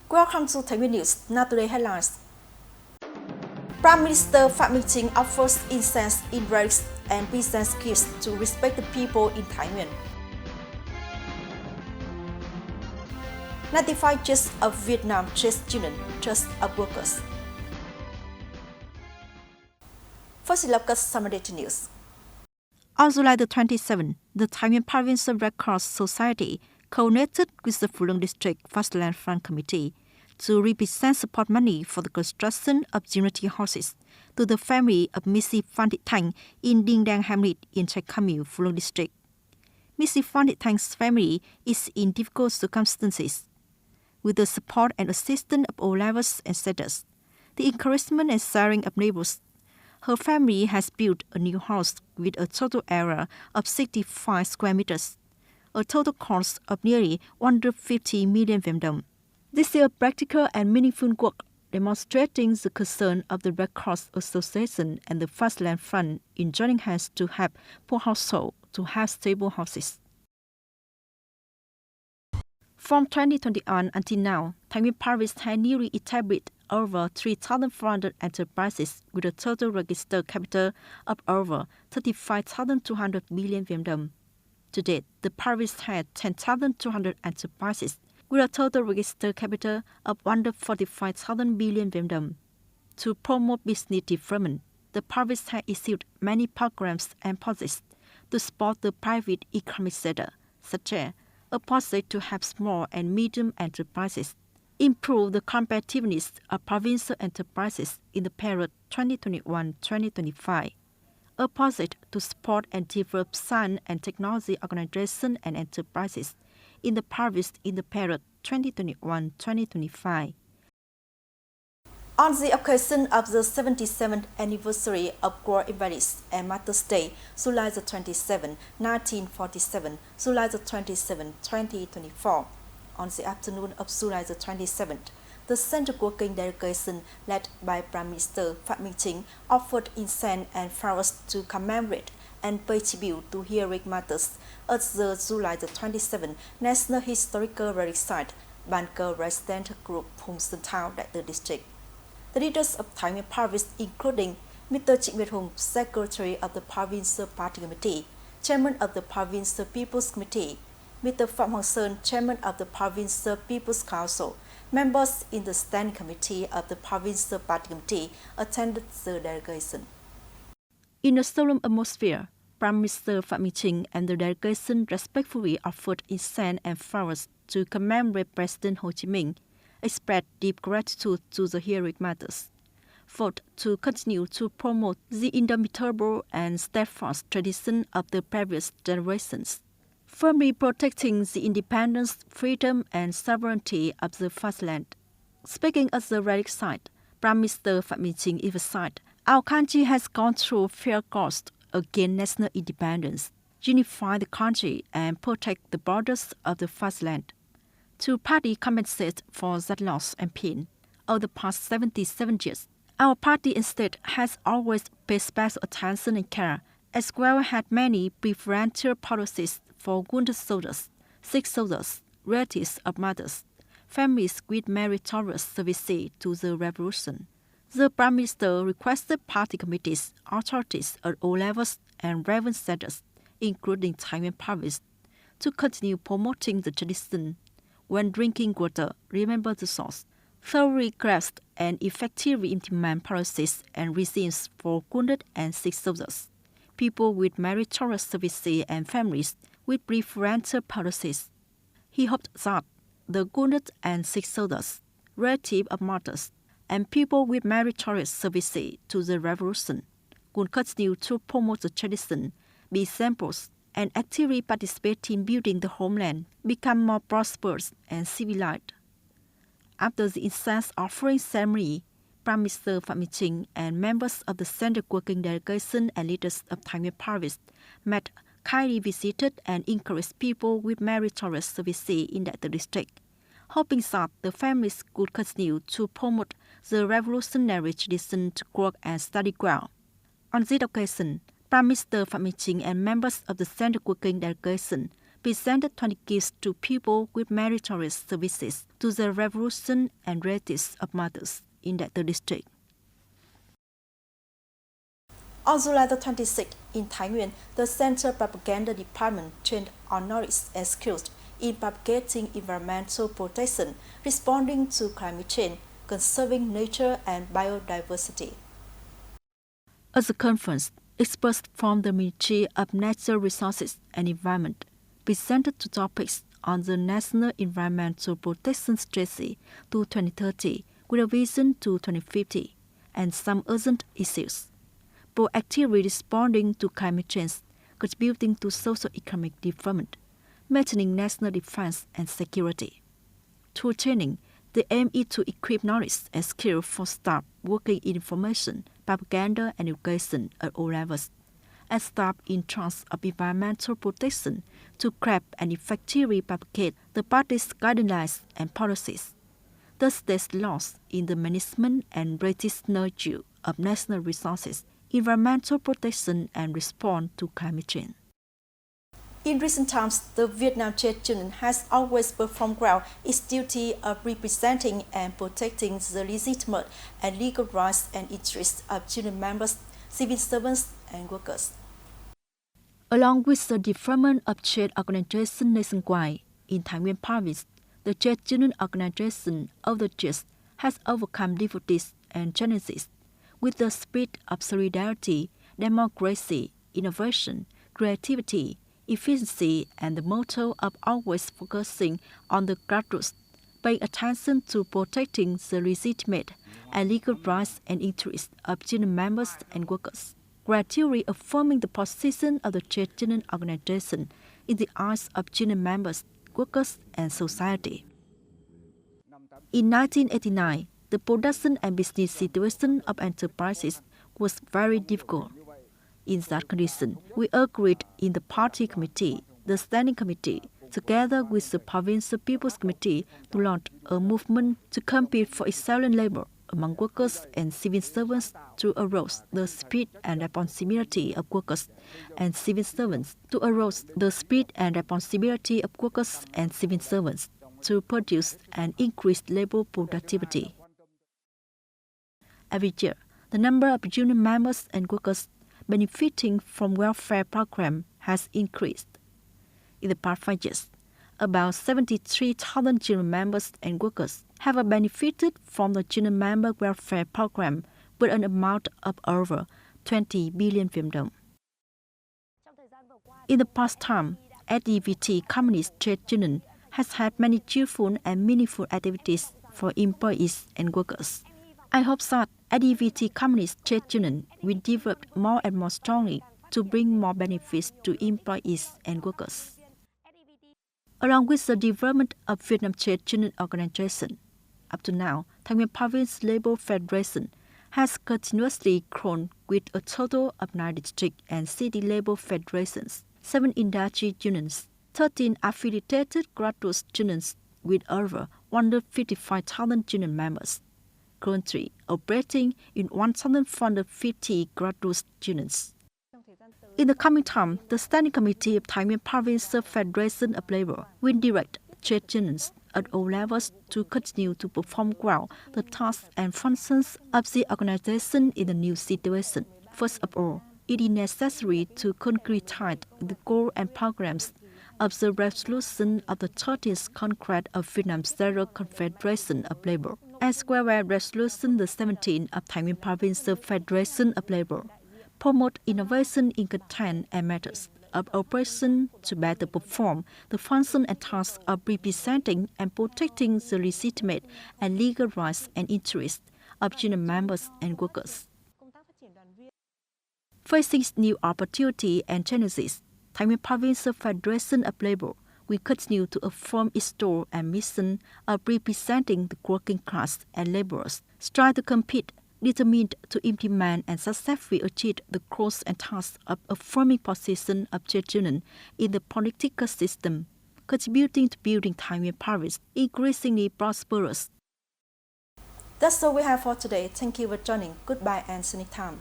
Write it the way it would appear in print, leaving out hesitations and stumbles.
Welcome to Thái Nguyên News. Now today headlines. Prime Minister Phạm Minh Chính offers incense in relics and business gifts to respect the people in Thái Nguyên. 95 years of Vietnam chase children, trust of workers. First, look at some related news. On July the 27th, the Thái Nguyên Provincial Red Cross Society coordinated with the Phú Lương District Fastland Fund Committee to represent support money for the construction of Unity houses to the family of Mrs. Phan Thị Thanh in Dinh Đàng Hamlet in Trạch Khamiu, Phú Lương District. Mrs. Phan Thị Thanh family is in difficult circumstances. With the support and assistance of all levels and status, the encouragement and sharing of neighbors, her family has built a new house with a total area of 65 square meters, a total cost of nearly 150 million Việt Nam. This is a practical and meaningful work demonstrating the concern of the Red Cross Association and the Fastland Fund in joining hands to help poor households to have stable houses. From 2021 until now, Thái Nguyên Province has newly established over 3,400 enterprises with a total registered capital of over 35,200 billion Việt Nam. To date, the province had 10,200 enterprises with a total registered capital of 145,000 billion Việt Nam. To promote business development, the province has issued many programs and policies to support the private economic sector, such as a policy to help small and medium enterprises improve the competitiveness of provincial enterprises in the period 2021-2025, a policy to support and develop science and technology organizations and enterprises in the province in the period 2021-2025. On the occasion of the 77th anniversary of War Invalids and Martyrs' Day, July the 27, 1947, July the 27, 2024, on the afternoon of July the 27th, the Central Working Delegation led by Prime Minister Phạm Minh Chính offered incense and flowers to commemorate and pay tribute to heroic martyrs at the July the 27th National Historical Relic Site, Ban Cơ Resident Group, Hùng Sơn Thao, Đại Từ District. The leaders of Thái Nguyên Province, including Mr. Trịnh Việt Hùng, Secretary of the Provincial Party Committee, Chairman of the Provincial People's Committee, Mr. Phạm Hoàng Sơn, Chairman of the Provincial People's Council, members in the Standing Committee of the Provincial Party Committee attended the delegation. In a solemn atmosphere, Prime Minister Phạm Minh Chính and the delegation respectfully offered incense and flowers to commemorate President Ho Chi Minh, expressed deep gratitude to the heroic martyrs, fought to continue to promote the indomitable and steadfast tradition of the previous generations, firmly protecting the independence, freedom, and sovereignty of the fastland. Speaking at the relic site, Prime Minister Phạm Minh Chính emphasized, our country has gone through fair course against national independence, unify the country, and protect the borders of the fastland. To partly compensate for that loss and pain over the past 77 years, our party instead has always paid special attention and care, as well as had many preferential policies for wounded soldiers, sick soldiers, relatives of mothers, families with meritorious services to the revolution. The Prime Minister requested party committees, authorities at all levels and relevant sectors, including Thái Nguyên Province, to continue promoting the tradition. When drinking water, remember the source, thoroughly grasp and effectively implement policies and regimes for wounded and sick soldiers, people with meritorious services and families with preferential policies. He hoped that the wounded and sick soldiers, relatives of martyrs, and people with meritorious services to the revolution would continue to promote the tradition, be examples, and actively participate in building the homeland, become more prosperous and civilized. After the incense offering ceremony, Prime Minister Phạm Minh Chính and members of the Central Working Delegation and leaders of Thái Nguyên Province met, kindly visited and encouraged people with meritorious services in that district, hoping that the families could continue to promote the revolutionary tradition to work and study well. On this occasion, Prime Minister Phạm Minh Chính and members of the Central Working Delegation presented 20 gifts to people with meritorious services to the revolution and relatives of martyrs in that district. On July the 26th, in Thái Nguyên, the Central Propaganda Department trained honoris and skilled in propagating environmental protection, responding to climate change, conserving nature and biodiversity. At the conference, experts from the Ministry of Natural Resources and Environment presented two topics on the National Environmental Protection Strategy to 2030 with a vision to 2050 and some urgent issues. Proactively responding to climate change, contributing to socio-economic development, maintaining national defense and security. Through training, the aim is to equip knowledge and skill for staff working in information, propaganda and education at all levels, and staff in charge of environmental protection to craft and effectively propagate the party's guidelines and policies. The state's laws in the management and practitioner of national resources, environmental protection and response to climate change. In recent times, the Vietnam Trade Union has always performed well its duty of representing and protecting the legitimate and legal rights and interests of union members, civil servants, and workers. Along with the development of trade organizations nationwide, in Thái Nguyên province, the trade union organization of the trades has overcome difficulties and challenges with the spirit of solidarity, democracy, innovation, creativity, efficiency, and the motto of always focusing on the grassroots, paying attention to protecting the legitimate and legal rights and interests of union members and workers, gradually affirming the position of the trade union organization in the eyes of union members, workers, and society. In 1989, the production and business situation of enterprises was very difficult. In that condition, we agreed in the party committee, the standing committee, together with the provincial people's committee, to launch a movement to compete for excellent labor among workers and civil servants to arouse the spirit and responsibility of workers and civil servants, to produce and increase labor productivity. Every year, the number of union members and workers benefiting from welfare program has increased. In the past 5 years, about 73,000 union members and workers have benefited from the union member welfare program with an amount of over 20 billion Viet Dong. In the past time, ADVT Communist Trade Union has had many cheerful and meaningful activities for employees and workers. I hope that ADVT Communist Trade Union will develop more and more strongly to bring more benefits to employees and workers. Along with the development of Vietnam Trade Union Organization, up to now, Thái Nguyên Province Labor Federation has continuously grown with a total of 9 district and city labor federations, 7 industry unions, 13 affiliated grassroots unions with over 155,000 union members, currently operating in 1,450 grassroots unions. In the coming time, the Standing Committee of Thái Nguyên Provincial Federation of Labor will direct trade unions at all levels to continue to perform well the tasks and functions of the organization in the new situation. First of all, it is necessary to concretize the goals and programs of the resolution of the 30th Congress of Vietnam's General Confederation of Labor, as well as Resolution the 17th of Thái Nguyên Provincial Federation of Labor, promote innovation in content and methods of operation to better perform the function and tasks of representing and protecting the legitimate and legal rights and interests of union members and workers. Facing new opportunities and challenges, Thái Nguyên Provincial Federation of Labor will continue to affirm its role and mission of representing the working class and laborers, strive to compete, determined to implement and successfully achieve the goals and tasks of affirming position of trade union in the political system, contributing to building Thái Nguyên Province increasingly prosperous. That's all we have for today. Thank you for joining. Goodbye and see you next time.